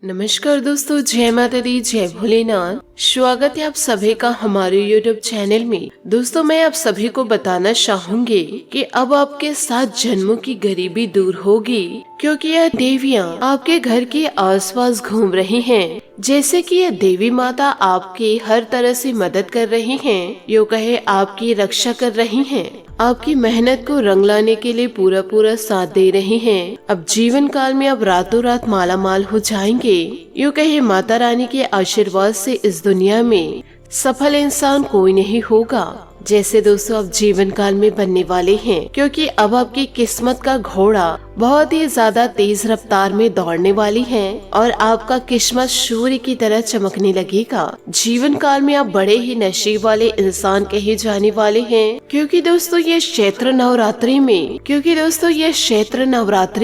नमस्कार दोस्तों, जय माता दी, जय भोलेनाथ। स्वागत है आप सभी का हमारे YouTube चैनल में। दोस्तों, मैं आप सभी को बताना चाहूंगी कि अब आपके 7 जन्मों की गरीबी दूर होगी, क्योंकि यह देवियाँ आपके घर के आसपास घूम रही हैं। जैसे कि यह देवी माता आपकी हर तरह से मदद कर रही हैं, यूँ कहे आपकी रक्षा कर रही हैं, आपकी मेहनत को रंग लाने के लिए पूरा पूरा साथ दे रही हैं। अब जीवन काल में अब रातों रात माला माल हो जाएंगे। यूँ कहे माता रानी के आशीर्वाद से इस दुनिया में सफल इंसान कोई नहीं होगा जैसे दोस्तों अब जीवन काल में बनने वाले हैं, क्योंकि अब आपकी किस्मत का घोड़ा बहुत ही ज्यादा तेज रफ्तार में दौड़ने वाली है और आपका किस्मत सूर्य की तरह चमकने लगेगा। जीवन काल में आप बड़े ही नसीब वाले इंसान कहे जाने वाले हैं, क्योंकि दोस्तों ये क्षेत्र नवरात्रि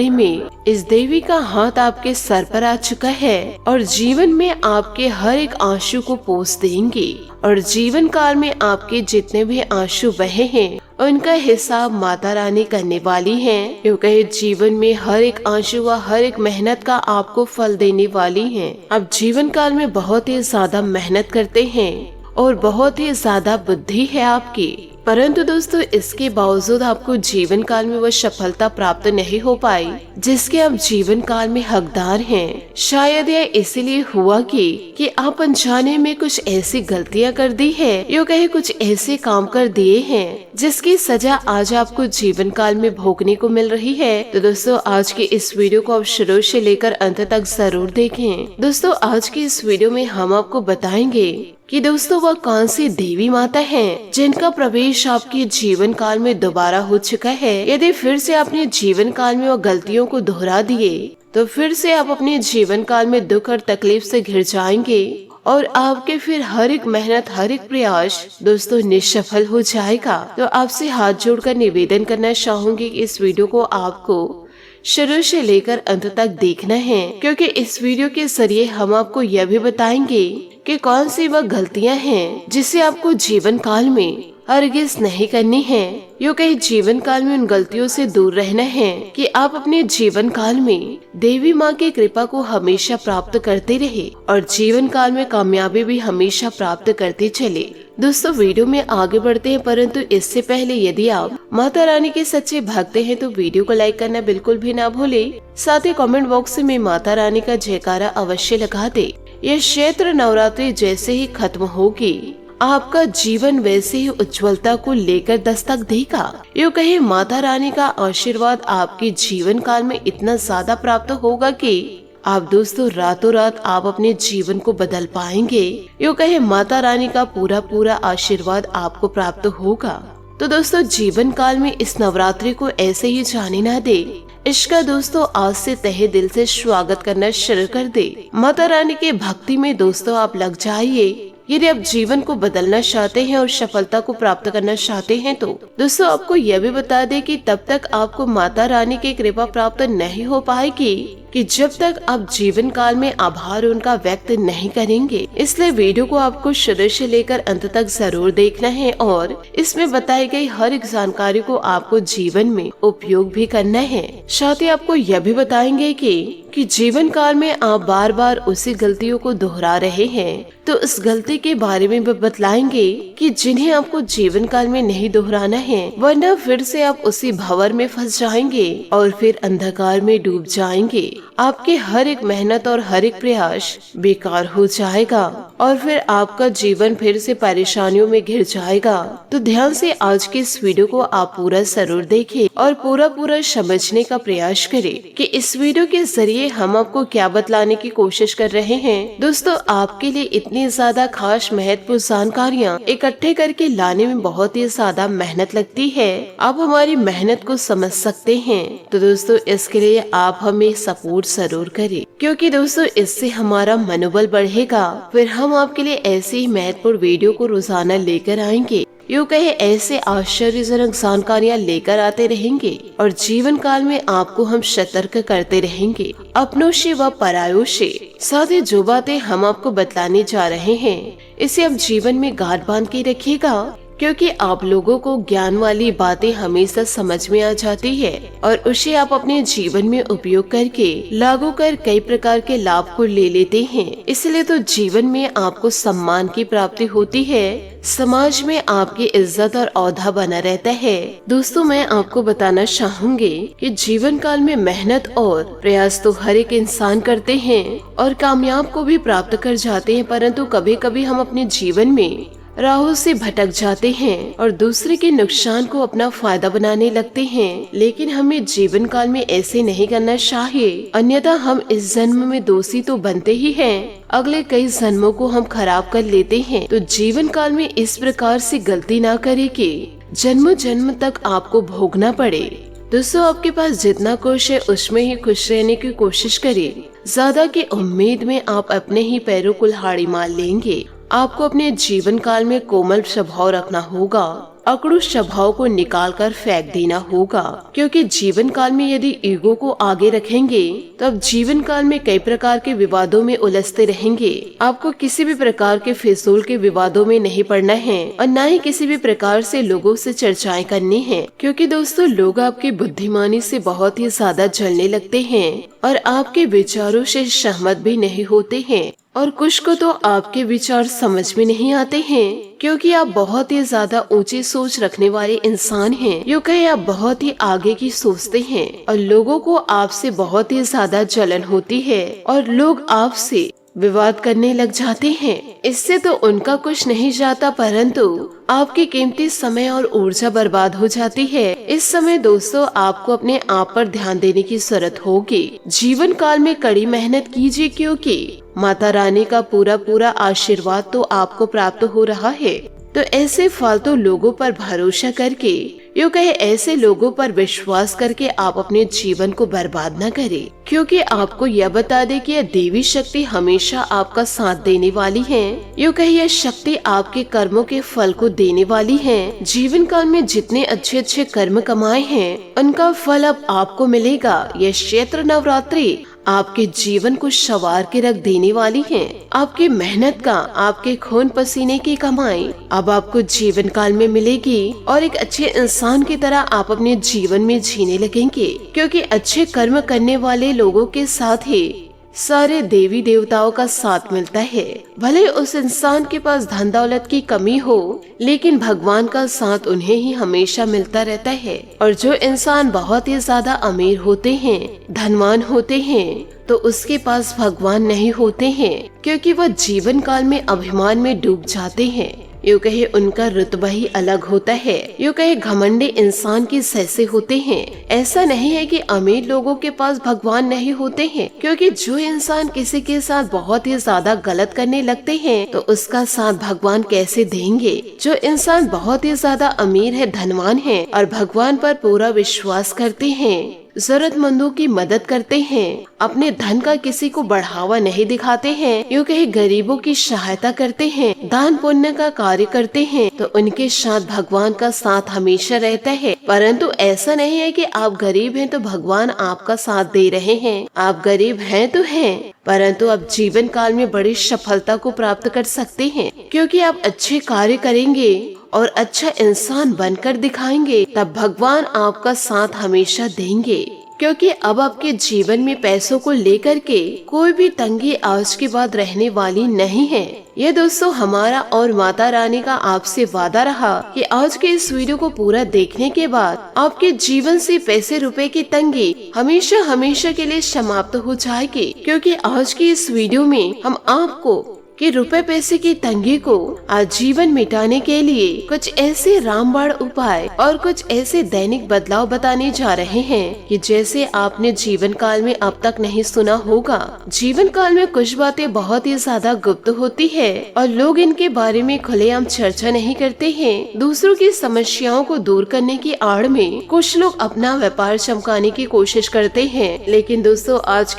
में इस देवी का हाथ आपके सर पर आ चुका है और जीवन में आपके हर एक आंसू को पोंछ देंगे और जीवन काल में आपके जितने भी आंसू बहे हैं उनका हिसाब माता रानी करने वाली हैं। यूँ कहे जीवन में हर एक आंसू व हर एक मेहनत का आपको फल देने वाली हैं। अब जीवन काल में बहुत ही ज्यादा मेहनत करते हैं और बहुत ही ज्यादा बुद्धि है आपकी, परंतु दोस्तों इसके बावजूद आपको जीवन काल में वह सफलता प्राप्त नहीं हो पाई जिसके आप जीवन काल में हकदार हैं। शायद यह इसलिए हुआ कि आप अनजाने में कुछ ऐसी गलतियां कर दी है, यूँ कहे कुछ ऐसे काम कर दिए हैं जिसकी सजा आज आपको जीवन काल में भोगने को मिल रही है। तो दोस्तों आज की इस वीडियो को आप शुरू से लेकर अंत तक जरूर देखें। दोस्तों आज की इस वीडियो में हम आपको बताएंगे कि दोस्तों वह कौन सी देवी माता हैं जिनका प्रवेश आपके जीवन काल में दोबारा हो चुका है। यदि फिर से आपने जीवन काल में वह गलतियों को दोहरा दिए तो फिर से आप अपने जीवन काल में दुख और तकलीफ से घिर जाएंगे और आपके फिर हर एक मेहनत हर एक प्रयास दोस्तों निष्सफल हो जाएगा। तो आपसे हाथ जोड़कर निवेदन करना चाहूंगी कि इस वीडियो को आपको शुरू से लेकर अंत तक देखना है, क्योंकि इस वीडियो के जरिए हम आपको यह भी बताएंगे कि कौन सी वह गलतियां हैं जिसे आपको जीवन काल में हरगिज नहीं करनी है। यूँ कहीं जीवन काल में उन गलतियों से दूर रहना है कि आप अपने जीवन काल में देवी माँ की कृपा को हमेशा प्राप्त करते रहे और जीवन काल में कामयाबी भी हमेशा प्राप्त करते चले। दोस्तों वीडियो में आगे बढ़ते हैं, परंतु इससे पहले यदि आप माता रानी के सच्चे भक्त हैं तो वीडियो को लाइक करना बिल्कुल भी ना भूले। साथ ही कमेंट बॉक्स में माता रानी का जयकारा अवश्य लगा दे। यह क्षेत्र नवरात्रि जैसे ही खत्म होगी आपका जीवन वैसे ही उज्ज्वलता को लेकर दस्तक देगा। यूँ कहे माता रानी का आशीर्वाद आपके जीवन काल में इतना ज्यादा प्राप्त होगा कि आप दोस्तों रातों रात आप अपने जीवन को बदल पाएंगे। यूँ कहे माता रानी का पूरा पूरा आशीर्वाद आपको प्राप्त होगा। तो दोस्तों जीवन काल में इस नवरात्रि को ऐसे ही जाने ना दे। इसका दोस्तों आज से तहे दिल से स्वागत करना शुरू कर दे। माता रानी के भक्ति में दोस्तों आप लग जाइए। यदि आप जीवन को बदलना चाहते हैं और सफलता को प्राप्त करना चाहते हैं तो दोस्तों आपको यह भी बता दें कि तब तक आपको माता रानी की कृपा प्राप्त नहीं हो पाएगी कि जब तक आप जीवन काल में आभार उनका व्यक्त नहीं करेंगे। इसलिए वीडियो को आपको शुरू से लेकर अंत तक जरूर देखना है और इसमें बताई गई हर एक जानकारी को आपको जीवन में उपयोग भी करना है। साथ ही आपको यह भी बताएंगे कि जीवन काल में आप बार बार उसी गलतियों को दोहरा रहे हैं, तो इस गलती के बारे में भी बतलाएंगे कि जिन्हें आपको जीवन काल में नहीं दोहराना है, वरना फिर से आप उसी भंवर में फंस जाएंगे और फिर अंधकार में डूब जाएंगे। आपके हर एक मेहनत और हर एक प्रयास बेकार हो जाएगा और फिर आपका जीवन फिर से परेशानियों में घिर जाएगा। तो ध्यान से आज की इस वीडियो को आप पूरा जरूर देखें और पूरा समझने का प्रयास करें कि इस वीडियो के जरिए हम आपको क्या बतलाने की कोशिश कर रहे हैं। दोस्तों आपके लिए इतनी ज्यादा खास महत्वपूर्ण जानकारियाँ इकट्ठे करके लाने में बहुत ही ज्यादा मेहनत लगती है। आप हमारी मेहनत को समझ सकते हैं, तो दोस्तों इसके लिए आप हमें सपोर्ट जरूर करें, क्योंकि दोस्तों इससे हमारा मनोबल बढ़ेगा। फिर हम आपके लिए ऐसी ही महत्वपूर्ण वीडियो को रोजाना लेकर आएंगे। यूँ कहे ऐसे आश्चर्यजनक जानकारियाँ लेकर आते रहेंगे और जीवन काल में आपको हम सतर्क करते रहेंगे अपनों से व परायों से। साथ ही जो बातें हम आपको बतलाने जा रहे हैं इसे आप जीवन में गांठ बांध के रखिएगा, क्योंकि आप लोगों को ज्ञान वाली बातें हमेशा समझ में आ जाती है और उसे आप अपने जीवन में उपयोग करके लागू कर कई प्रकार के लाभ को ले लेते हैं। इसलिए तो जीवन में आपको सम्मान की प्राप्ति होती है, समाज में आपकी इज्जत और औधा बना रहता है। दोस्तों, मैं आपको बताना चाहूंगी कि जीवन काल में मेहनत और प्रयास तो हर एक इंसान करते हैं और कामयाब को भी प्राप्त कर जाते हैं, परंतु कभी कभी हम अपने जीवन में राहों से भटक जाते हैं और दूसरे के नुकसान को अपना फायदा बनाने लगते हैं। लेकिन हमें जीवन काल में ऐसे नहीं करना चाहिए, अन्यथा हम इस जन्म में दोषी तो बनते ही हैं, अगले कई जन्मों को हम खराब कर लेते हैं। तो जीवन काल में इस प्रकार से गलती ना करे कि जन्म जन्म तक आपको भोगना पड़े। दोस्तों, आपके पास जितना कुछ है उसमें ही खुश रहने की कोशिश करें। ज्यादा की उम्मीद में आप अपने ही पैरों कुल्हाड़ी मार लेंगे। आपको अपने जीवन काल में कोमल स्वभाव रखना होगा, अकड़ू स्वभाव को निकाल कर फेंक देना होगा, क्योंकि जीवन काल में यदि ईगो को आगे रखेंगे तो अब जीवन काल में कई प्रकार के विवादों में उलझते रहेंगे। आपको किसी भी प्रकार के फिजूल के विवादों में नहीं पड़ना है और न ही किसी भी प्रकार से लोगों से चर्चाएं करनी है, क्योंकि दोस्तों लोग आपकी बुद्धिमानी से बहुत ही ज्यादा जलने लगते हैं और आपके विचारों से सहमत भी नहीं होते हैं और कुछ को तो आपके विचार समझ में नहीं आते हैं, क्योंकि आप बहुत ही ज्यादा ऊंची सोच रखने वाले इंसान हैं। यूँ कहे आप बहुत ही आगे की सोचते हैं और लोगों को आपसे बहुत ही ज्यादा जलन होती है और लोग आपसे विवाद करने लग जाते हैं। इससे तो उनका कुछ नहीं जाता, परंतु आपकी कीमती समय और ऊर्जा बर्बाद हो जाती है। इस समय दोस्तों आपको अपने आप पर ध्यान देने की जरूरत होगी। जीवन काल में कड़ी मेहनत कीजिए, क्योंकि माता रानी का पूरा पूरा आशीर्वाद तो आपको प्राप्त हो रहा है। तो ऐसे फालतू लोगों पर भरोसा करके, यूँ कहे ऐसे लोगों पर विश्वास करके आप अपने जीवन को बर्बाद न करें, क्योंकि आपको यह बता दे कि यह देवी शक्ति हमेशा आपका साथ देने वाली है। यूँ कहे यह शक्ति आपके कर्मों के फल को देने वाली है। जीवन काल में जितने अच्छे अच्छे कर्म कमाए हैं उनका फल अब आपको मिलेगा। यह चैत्र नवरात्रि आपके जीवन को संवार के रख देने वाली है। आपकी मेहनत का, आपके खून पसीने की कमाई अब आपको जीवन काल में मिलेगी और एक अच्छे इंसान की तरह आप अपने जीवन में जीने लगेंगे, क्योंकि अच्छे कर्म करने वाले लोगों के साथ ही सारे देवी देवताओं का साथ मिलता है। भले उस इंसान के पास धन दौलत की कमी हो, लेकिन भगवान का साथ उन्हें ही हमेशा मिलता रहता है। और जो इंसान बहुत ही ज्यादा अमीर होते हैं, धनवान होते हैं, तो उसके पास भगवान नहीं होते हैं, क्योंकि वह जीवन काल में अभिमान में डूब जाते हैं। यूँ कहे उनका रुतबा ही अलग होता है। यूँ कहे घमंडी इंसान की जैसे होते हैं। ऐसा नहीं है कि अमीर लोगों के पास भगवान नहीं होते हैं, क्योंकि जो इंसान किसी के साथ बहुत ही ज्यादा गलत करने लगते हैं तो उसका साथ भगवान कैसे देंगे। जो इंसान बहुत ही ज्यादा अमीर है, धनवान है और भगवान पर पूरा विश्वास करते हैं, जरूरतमंदों की मदद करते हैं, अपने धन का किसी को बढ़ावा नहीं दिखाते हैं, यूँ कहे गरीबों की सहायता करते हैं, दान पुण्य का कार्य करते हैं, तो उनके साथ भगवान का साथ हमेशा रहता है। परंतु ऐसा नहीं है कि आप गरीब हैं तो भगवान आपका साथ दे रहे हैं। आप गरीब हैं तो हैं, परंतु आप जीवन काल में बड़ी सफलता को प्राप्त कर सकते हैं, क्योंकि आप अच्छे कार्य करेंगे और अच्छा इंसान बनकर दिखाएंगे, तब भगवान आपका साथ हमेशा देंगे। क्योंकि अब आपके जीवन में पैसों को लेकर के कोई भी तंगी आज के बाद रहने वाली नहीं है। ये दोस्तों हमारा और माता रानी का आपसे वादा रहा कि आज के इस वीडियो को पूरा देखने के बाद आपके जीवन से पैसे रुपए की तंगी हमेशा हमेशा के लिए समाप्त हो जाएगी। क्योंकि आज की इस वीडियो में हम आपको कि रुपए पैसे की तंगी को आजीवन मिटाने के लिए कुछ ऐसे रामबाण उपाय और कुछ ऐसे दैनिक बदलाव बताने जा रहे हैं कि जैसे आपने जीवन काल में अब तक नहीं सुना होगा। जीवन काल में कुछ बातें बहुत ही ज्यादा गुप्त होती है और लोग इनके बारे में खुलेआम चर्चा नहीं करते हैं। दूसरों की समस्याओं को दूर करने की आड़ में कुछ लोग अपना व्यापार चमकाने की कोशिश करते हैं। लेकिन दोस्तों आज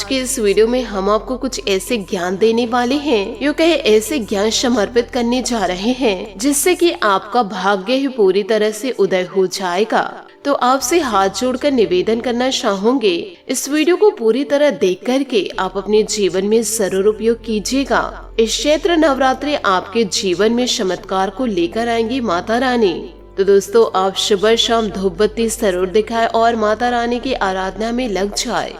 के इस वीडियो में हम आपको कुछ ऐसे ज्ञान देने वाले हैं, यूँ कहे ऐसे ज्ञान समर्पित करने जा रहे हैं जिससे कि आपका भाग्य ही पूरी तरह से उदय हो जाएगा। तो आपसे हाथ जोड़कर निवेदन करना चाहूंगे, इस वीडियो को पूरी तरह देख करके आप अपने जीवन में जरूर उपयोग कीजिएगा। इस चैत्र नवरात्रि आपके जीवन में चमत्कार को लेकर आएंगी माता रानी। तो दोस्तों, आप सुबह शाम धूप बत्ती जरूर दिखाएं और माता रानी की आराधना में लग जाए।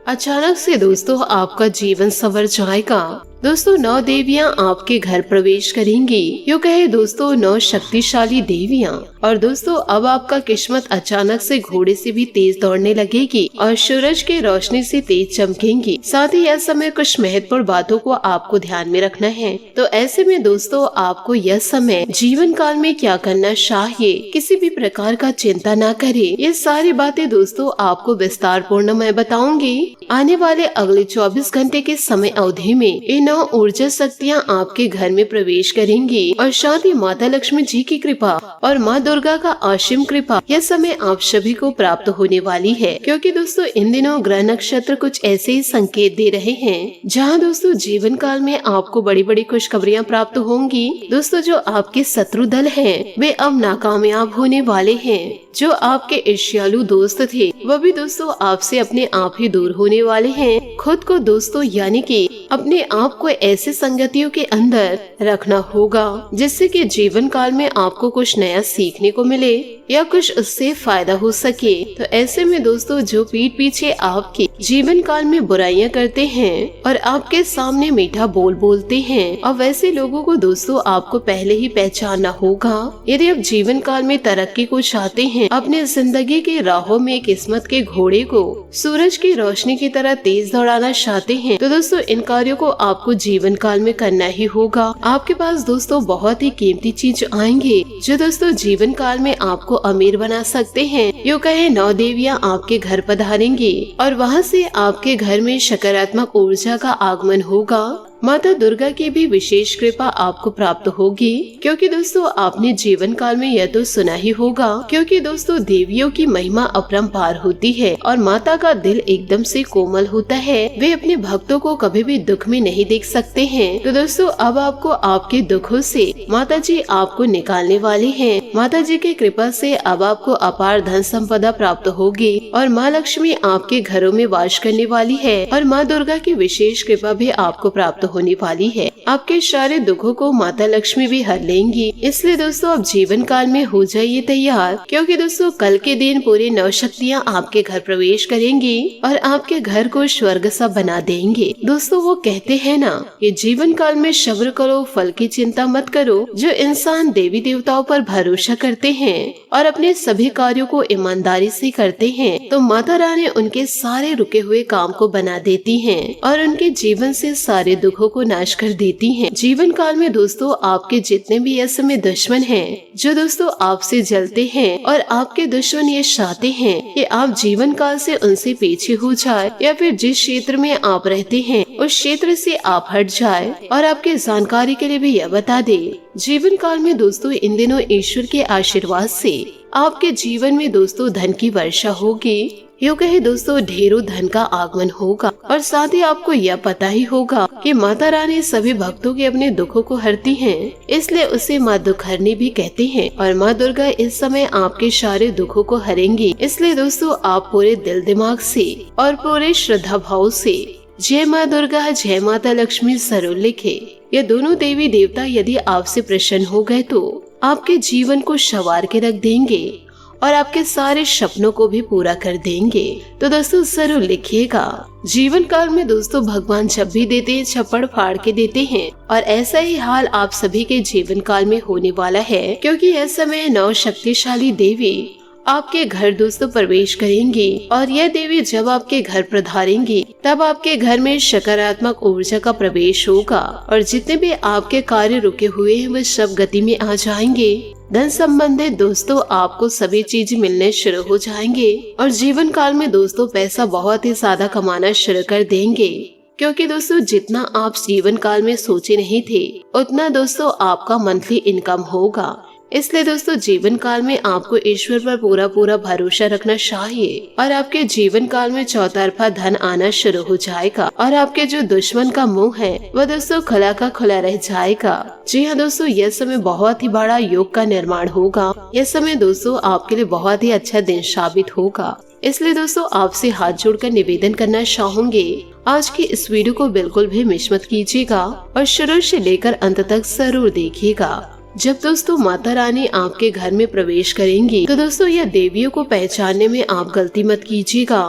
अचानक से दोस्तों आपका जीवन संवर जाएगा। दोस्तों, 9 देवियां आपके घर प्रवेश करेंगी। यूँ कहे दोस्तों 9 शक्तिशाली देवियां। और दोस्तों अब आपका किस्मत अचानक से घोड़े से भी तेज दौड़ने लगेगी और सूरज की रोशनी से तेज चमकेंगी। साथ ही यह समय कुछ महत्वपूर्ण बातों को आपको ध्यान में रखना है। तो ऐसे में दोस्तों आपको यह समय जीवन काल में क्या करना चाहिए, किसी भी प्रकार का चिंता न करे। ये सारी बातें दोस्तों आपको विस्तार पूर्ण मैं बताऊंगी। आने वाले अगले 24 घंटे के समय अवधि में ये 9 ऊर्जा शक्तियाँ आपके घर में प्रवेश करेंगी और साथ ही माता लक्ष्मी जी की कृपा और माँ दुर्गा का असीम कृपा यह समय आप सभी को प्राप्त होने वाली है। क्योंकि दोस्तों इन दिनों ग्रह नक्षत्र कुछ ऐसे ही संकेत दे रहे हैं जहाँ दोस्तों जीवन काल में आपको बड़ी बड़ी खुशखबरियाँ प्राप्त होंगी। दोस्तों जो आपके शत्रु दल हैं वे अब नाकामयाब होने वाले हैं। जो आपके ईर्ष्यालु दोस्त थे वह भी दोस्तों आपसे अपने आप ही दूर होने वाले हैं। खुद को दोस्तों यानी कि अपने आप को ऐसे संगतियों के अंदर रखना होगा जिससे कि जीवन काल में आपको कुछ नया सीखने को मिले या कुछ उससे फायदा हो सके। तो ऐसे में दोस्तों जो पीठ पीछे आपके जीवन काल में बुराइयां करते हैं और आपके सामने मीठा बोल बोलते हैं, और वैसे लोगों को दोस्तों आपको पहले ही पहचानना होगा। यदि आप जीवन काल में तरक्की को चाहते हैं, अपने जिंदगी के राहों में किस्मत के घोड़े को सूरज की रोशनी की तरह तेज दौड़ाना चाहते हैं, तो दोस्तों इन कार्यों को आपको जीवन काल में करना ही होगा। आपके पास दोस्तों बहुत ही कीमती चीज आएंगे जो दोस्तों जीवन काल में आपको अमीर बना सकते हैं। यूँ कहे 9 देवियां आपके घर पधारेंगी और वहाँ से आपके घर में सकारात्मक ऊर्जा का आगमन होगा। माता दुर्गा की भी विशेष कृपा आपको प्राप्त होगी। क्योंकि दोस्तों आपने जीवन काल में यह तो सुना ही होगा, क्योंकि दोस्तों देवियों की महिमा अपरंपार होती है और माता का दिल एकदम से कोमल होता है। वे अपने भक्तों को कभी भी दुख में नहीं देख सकते हैं। तो दोस्तों अब आपको आपके दुखों से माता जी आपको निकालने वाली है। माता जी की कृपा से अब आपको अपार धन संपदा प्राप्त होगी और माँ लक्ष्मी आपके घरों में वास करने वाली है और माँ दुर्गा की विशेष कृपा भी आपको प्राप्त होने वाली है। आपके सारे दुखों को माता लक्ष्मी भी हर लेंगी। इसलिए दोस्तों अब जीवन काल में हो जाइए तैयार, क्योंकि दोस्तों कल के दिन पूरी 9 शक्तियाँ आपके घर प्रवेश करेंगी और आपके घर को स्वर्ग सा बना देंगे। दोस्तों वो कहते हैं ना कि जीवन काल में सब्र करो, फल की चिंता मत करो। जो इंसान देवी देवताओं पर भरोसा करते हैं और अपने सभी कार्यों को ईमानदारी से करते हैं, तो माता रानी उनके सारे रुके हुए काम को बना देती है और उनके जीवन से सारे दुखों को नाश कर देती हैं। जीवन काल में दोस्तों आपके जितने भी ऐसे में दुश्मन हैं, जो दोस्तों आपसे जलते हैं और आपके दुश्मन ये चाहते हैं कि आप जीवन काल से उनसे पीछे हो जाए या फिर जिस क्षेत्र में आप रहते हैं उस क्षेत्र से आप हट जाए। और आपके जानकारी के लिए भी यह बता दे, जीवन काल में दोस्तों इन दिनों ईश्वर के आशीर्वाद से आपके जीवन में दोस्तों धन की वर्षा होगी। यूँ कहे दोस्तों ढेरों धन का आगमन होगा और साथ ही आपको यह पता ही होगा कि माता रानी सभी भक्तों के अपने दुखों को हरती हैं, इसलिए उसे माँ दुखहरनी भी कहते हैं। और माँ दुर्गा इस समय आपके सारे दुखों को हरेंगी। इसलिए दोस्तों आप पूरे दिल दिमाग से और पूरे श्रद्धा भाव से जय माँ दुर्गा, जय माता लक्ष्मी जरूर लिखे। ये दोनों देवी देवता यदि आपसे प्रसन्न हो गए तो आपके जीवन को संवार के रख देंगे और आपके सारे सपनों को भी पूरा कर देंगे। तो दोस्तों जरूर लिखिएगा। जीवन काल में दोस्तों भगवान जब भी देते हैं छप्पड़ फाड़ के देते हैं और ऐसा ही हाल आप सभी के जीवन काल में होने वाला है, क्योंकि इस समय 9 शक्तिशाली देवी आपके घर दोस्तों प्रवेश करेंगी और यह देवी जब आपके घर पधारेंगी तब आपके घर में सकारात्मक ऊर्जा का प्रवेश होगा और जितने भी आपके कार्य रुके हुए हैं वे सब गति में आ जाएंगे। धन संबंधित दोस्तों आपको सभी चीज मिलने शुरू हो जाएंगे और जीवन काल में दोस्तों पैसा बहुत ही ज्यादा कमाना शुरू कर देंगे। क्योंकि दोस्तों जितना आप जीवन काल में सोचे नहीं थे उतना दोस्तों आपका मंथली इनकम होगा। इसलिए दोस्तों जीवन काल में आपको ईश्वर पर पूरा पूरा भरोसा रखना चाहिए और आपके जीवन काल में चौतरफा धन आना शुरू हो जाएगा और आपके जो दुश्मन का मुंह है वह दोस्तों खुला का खुला रह जाएगा। जी हाँ दोस्तों, यह समय बहुत ही बड़ा योग का निर्माण होगा। यह समय दोस्तों आपके लिए बहुत ही अच्छा दिन साबित होगा। इसलिए दोस्तों आपसे हाथ जोड़कर निवेदन करना चाहूंगे, आज की इस वीडियो को बिल्कुल भी मिस मत कीजिएगा और शुरू से लेकर अंत तक जरूर देखिएगा। जब दोस्तों माता रानी आपके घर में प्रवेश करेंगी तो दोस्तों यह देवियों को पहचानने में आप गलती मत कीजिएगा।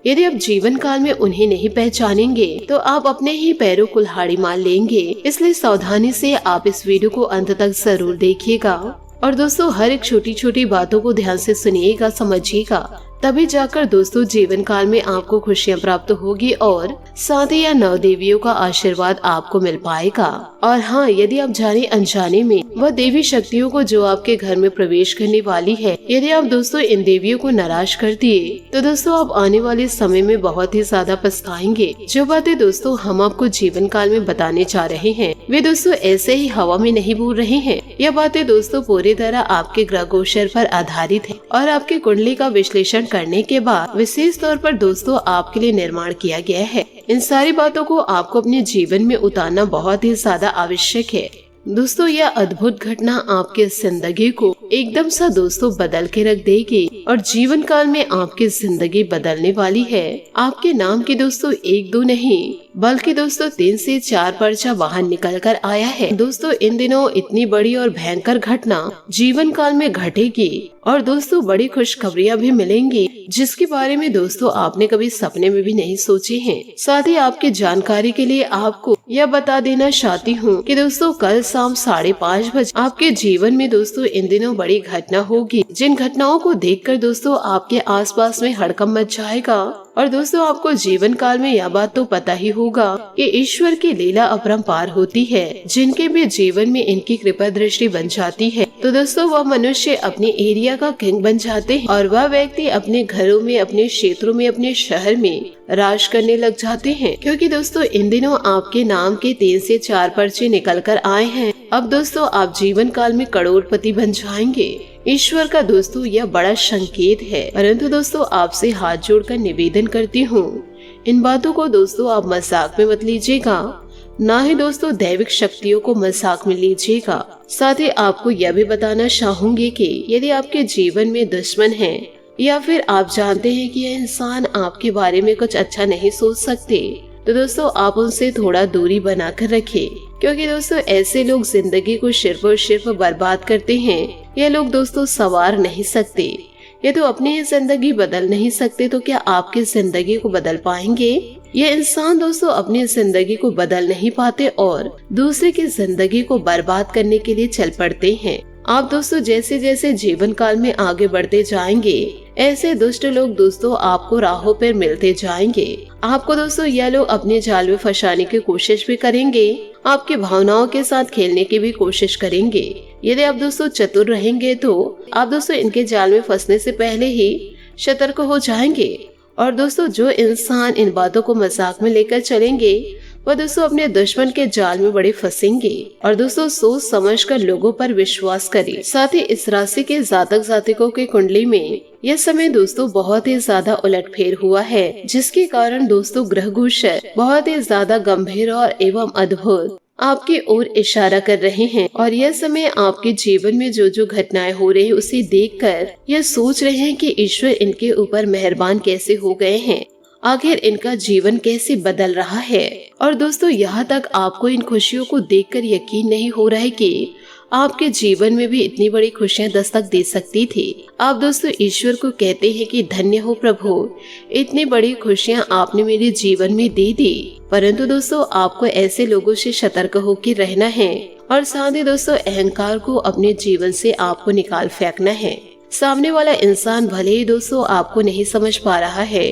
यदि आप जीवन काल में उन्हें नहीं पहचानेंगे तो आप अपने ही पैरों कुल्हाड़ी मार लेंगे। इसलिए सावधानी से आप इस वीडियो को अंत तक जरूर देखिएगा और दोस्तों हर एक छोटी छोटी बातों को ध्यान से सुनिएगा, समझिएगा, तभी जाकर दोस्तों जीवन काल में आपको खुशियां प्राप्त होगी और साथ ही यह नौ देवियों का आशीर्वाद आपको मिल पाएगा। और हाँ, यदि आप जाने अनजाने में वह देवी शक्तियों को जो आपके घर में प्रवेश करने वाली है, यदि आप दोस्तों इन देवियों को नाराज कर दिए तो दोस्तों आप आने वाले समय में बहुत ही ज्यादा पछताएंगे। जो बातें दोस्तों हम आपको जीवन काल में बताने जा रहे हैं वे दोस्तों ऐसे ही हवा में नहीं बोल रहे हैं। यह बातें दोस्तों पूरी तरह आपके ग्रह गोचर पर आधारित है और आपकी कुंडली का विश्लेषण करने के बाद विशेष तौर पर दोस्तों आपके लिए निर्माण किया गया है। इन सारी बातों को आपको अपने जीवन में उतारना बहुत ही ज्यादा आवश्यक है। दोस्तों यह अद्भुत घटना आपके जिंदगी को एकदम सा दोस्तों बदल के रख देगी और जीवन काल में आपकी जिंदगी बदलने वाली है। आपके नाम के दोस्तों 1-2 नहीं बल्कि दोस्तों 3 से 4 पर्चा बाहर निकल कर आया है। दोस्तों इन दिनों इतनी बड़ी और भयंकर घटना जीवन काल में घटेगी और दोस्तों बड़ी खुशखबरियां भी मिलेंगी जिसके बारे में दोस्तों आपने कभी सपने में भी नहीं सोचे हैं। साथ ही आपकी जानकारी के लिए आपको यह बता देना चाहती हूँ कि दोस्तों कल शाम 5:30 बजे आपके जीवन में दोस्तों इन दिनों बड़ी घटना होगी, जिन घटनाओं को देखकर दोस्तों आपके आसपास में हड़कंप मच जाएगा। और दोस्तों आपको जीवन काल में यह बात तो पता ही होगा कि ईश्वर की लीला अपरंपार होती है, जिनके भी जीवन में इनकी कृपा दृष्टि बन जाती है तो दोस्तों वह मनुष्य अपने एरिया का किंग बन जाते हैं और वह व्यक्ति अपने घरों में, अपने क्षेत्रों में, अपने शहर में राज करने लग जाते हैं। क्योंकि दोस्तों इन दिनों आपके नाम के 3 से 4 पर्चे निकल कर आए हैं। अब दोस्तों आप जीवन काल में करोड़पति बन जाएंगे। ईश्वर का दोस्तों यह बड़ा संकेत है, परंतु दोस्तों आपसे हाथ जोड़कर निवेदन करती हूँ, इन बातों को दोस्तों आप मजाक में मत लीजिएगा, ना ही दोस्तों दैविक शक्तियों को मजाक में लीजिएगा। साथ ही आपको यह भी बताना चाहूंगी कि यदि आपके जीवन में दुश्मन है या फिर आप जानते हैं कि यह इंसान आपके बारे में कुछ अच्छा नहीं सोच सकते तो दोस्तों आप उनसे थोड़ा दूरी बनाकर रखें। क्योंकि दोस्तों ऐसे लोग जिंदगी को सिर्फ और सिर्फ बर्बाद करते हैं। ये लोग दोस्तों सवार नहीं सकते। ये तो अपनी ही जिंदगी बदल नहीं सकते तो क्या आपकी जिंदगी को बदल पाएंगे? ये इंसान दोस्तों अपनी जिंदगी को बदल नहीं पाते और दूसरे की जिंदगी को बर्बाद करने के लिए चल पड़ते हैं। आप दोस्तों जैसे जैसे जीवन काल में आगे बढ़ते जाएंगे ऐसे दुष्ट लोग दोस्तों आपको राहों पर मिलते जाएंगे। आपको दोस्तों यह लोग अपने जाल में फंसाने की कोशिश भी करेंगे, आपकी भावनाओं के साथ खेलने की भी कोशिश करेंगे। यदि आप दोस्तों चतुर रहेंगे तो आप दोस्तों इनके जाल में फंसने से पहले ही सतर्क हो जाएंगे। और दोस्तों जो इंसान इन बातों को मजाक में लेकर चलेंगे वह दोस्तों अपने दुश्मन के जाल में बड़े फंसेंगे। और दोस्तों सोच समझकर लोगों पर विश्वास करें। साथ ही इस राशि के जातक जातिकों की कुंडली में यह समय दोस्तों बहुत ही ज्यादा उलटफेर हुआ है, जिसके कारण दोस्तों ग्रह गोचर बहुत ही ज्यादा गंभीर और एवं अद्भुत आपकी ओर इशारा कर रहे हैं। और यह समय आपके जीवन में जो जो घटनाएं हो रही है उसे देखकर यह सोच रहे हैं कि ईश्वर इनके ऊपर मेहरबान कैसे हो गए हैं, आखिर इनका जीवन कैसे बदल रहा है। और दोस्तों यहाँ तक आपको इन खुशियों को देखकर यकीन नहीं हो रहा है कि आपके जीवन में भी इतनी बड़ी खुशियां दस्तक दे सकती थी। आप दोस्तों ईश्वर को कहते हैं कि धन्य हो प्रभु, इतनी बड़ी खुशियां आपने मेरे जीवन में दे दी। परंतु दोस्तों आपको ऐसे लोगों से सतर्क होकर रहना है और साथ ही दोस्तों अहंकार को अपने जीवन से आपको निकाल फेंकना है। सामने वाला इंसान भले ही दोस्तों आपको नहीं समझ पा रहा है,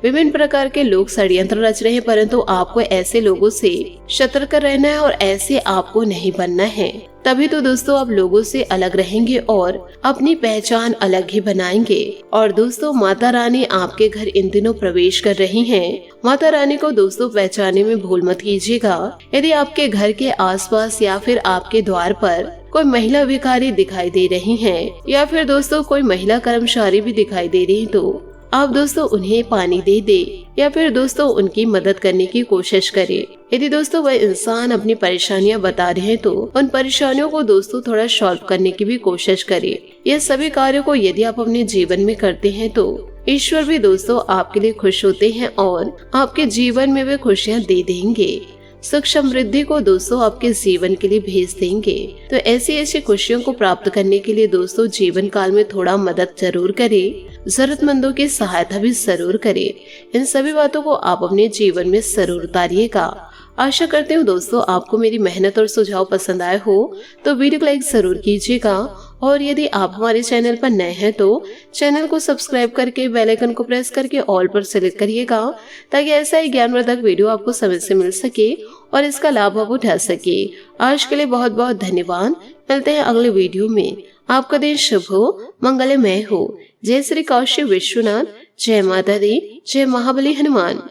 विभिन्न प्रकार के लोग षड्यंत्र रच रहे हैं, परंतु आपको ऐसे लोगों से सतर्क रहना है और ऐसे आपको नहीं बनना है। तभी तो दोस्तों आप लोगों से अलग रहेंगे और अपनी पहचान अलग ही बनाएंगे। और दोस्तों माता रानी आपके घर इन दिनों प्रवेश कर रही हैं। माता रानी को दोस्तों पहचानने में भूल मत कीजिएगा। यदि आपके घर के आसपास या फिर आपके द्वार पर कोई महिला भिखारी दिखाई दे रही हैं या फिर दोस्तों कोई महिला कर्मचारी भी दिखाई दे रही, तो आप दोस्तों उन्हें पानी दे दे या फिर दोस्तों उनकी मदद करने की कोशिश करें। यदि दोस्तों वह इंसान अपनी परेशानियां बता रहे हैं तो उन परेशानियों को दोस्तों थोड़ा सॉल्व करने की भी कोशिश करें। यह सभी कार्यों को यदि आप अपने जीवन में करते हैं तो ईश्वर भी दोस्तों आपके लिए खुश होते हैं और आपके जीवन में वे खुशियाँ दे देंगे। सुख समृद्धि को दोस्तों आपके जीवन के लिए भेज देंगे। तो ऐसी खुशियों को प्राप्त करने के लिए दोस्तों जीवन काल में थोड़ा मदद जरूर करें, जरूरतमंदों की सहायता भी जरूर करें। इन सभी बातों को आप अपने जीवन में जरूर उतारिएगा। आशा करते हूँ दोस्तों आपको मेरी मेहनत और सुझाव पसंद आए हो तो वीडियो को लाइक जरूर कीजिएगा और यदि आप हमारे चैनल पर नए हैं तो चैनल को सब्सक्राइब करके बेल आइकन को प्रेस करके ऑल पर सेलेक्ट करिएगा ताकि ऐसा ही ज्ञानवर्धक वीडियो आपको समय से मिल सके और इसका लाभ आप उठा सके। आज के लिए बहुत बहुत धन्यवाद। मिलते हैं अगले वीडियो में। आपका दिन शुभ हो, मंगलमय हो। जय श्री काशी विश्वनाथ, जय माता दी, जय महाबली हनुमान।